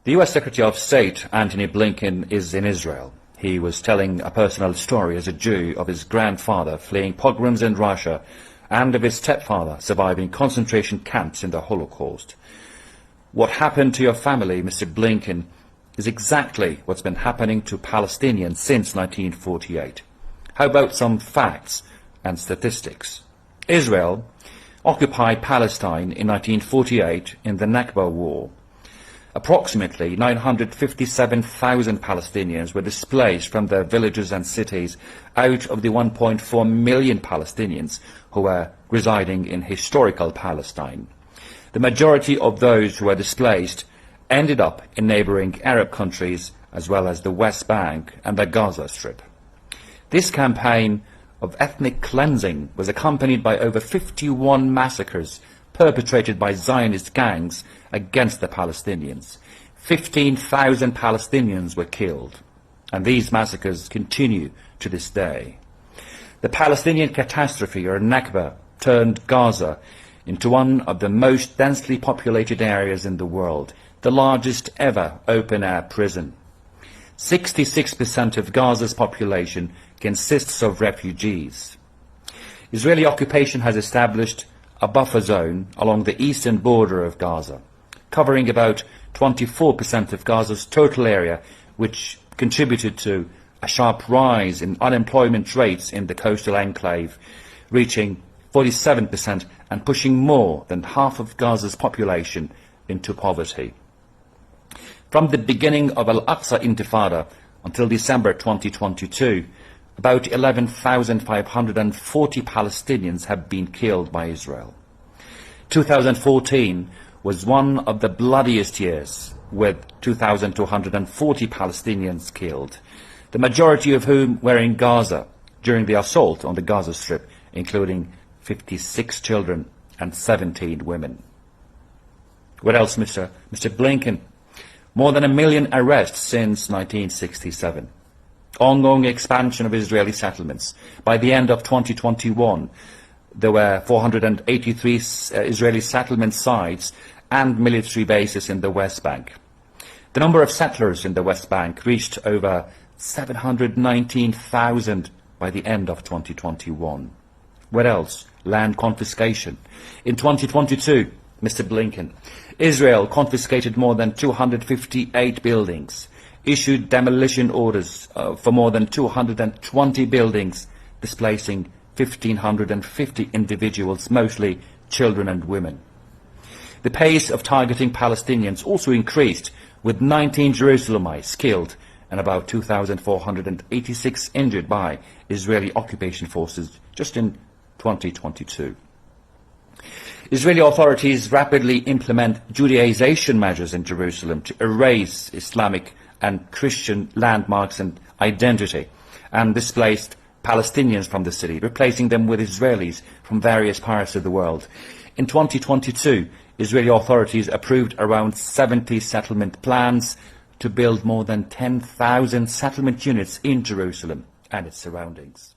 The US Secretary of State, Antony Blinken, is in Israel. He was telling a personal story as a Jew of his grandfather fleeing pogroms in Russia and of his stepfather surviving concentration camps in the Holocaust. What happened to your family, Mr. Blinken, is exactly what's been happening to Palestinians since 1948. How about some facts and statistics? Israel occupied Palestine in 1948 in the Nakba War. Approximately 957,000 Palestinians were displaced from their villages and cities out of the 1.4 million Palestinians who were residing in historical Palestine. The majority of those who were displaced ended up in neighbouring Arab countries as well as the West Bank and the Gaza Strip. This campaign of ethnic cleansing was accompanied by over 51 massacres perpetrated by Zionist gangs against the Palestinians. 15,000 Palestinians were killed, and these massacres continue to this day. The Palestinian catastrophe, or Nakba, turned Gaza into one of the most densely populated areas in the world, the largest ever open-air prison. 66% of Gaza's population consists of refugees. Israeli occupation has established a buffer zone along the eastern border of Gaza, covering about 24% of Gaza's total area, which contributed to a sharp rise in unemployment rates in the coastal enclave, reaching 47% and pushing more than half of Gaza's population into poverty. From the beginning of Al-Aqsa Intifada until December 2022, about 11,540 Palestinians have been killed by Israel. 2014 was one of the bloodiest years, with 2,240 Palestinians killed, the majority of whom were in Gaza during the assault on the Gaza Strip, including 56 children and 17 women. What else, Mr. Blinken? More than 1 million arrests since 1967. Ongoing expansion of Israeli settlements. By the end of 2021, there were 483 Israeli settlement sites and military bases in the West Bank. The number of settlers in the West Bank reached over 719,000 by the end of 2021. What else? Land confiscation. In 2022, Mr. Blinken, Israel confiscated more than 258 buildings, issued demolition orders for more than 220 buildings, displacing 1,550 individuals, mostly children and women. The pace of targeting Palestinians also increased, with 19 Jerusalemites killed and about 2,486 injured by Israeli occupation forces just in 2022. Israeli authorities rapidly implement Judaization measures in Jerusalem to erase Islamic and Christian landmarks and identity, and displaced Palestinians from the city, replacing them with Israelis from various parts of the world. In 2022, Israeli authorities approved around 70 settlement plans to build more than 10,000 settlement units in Jerusalem and its surroundings.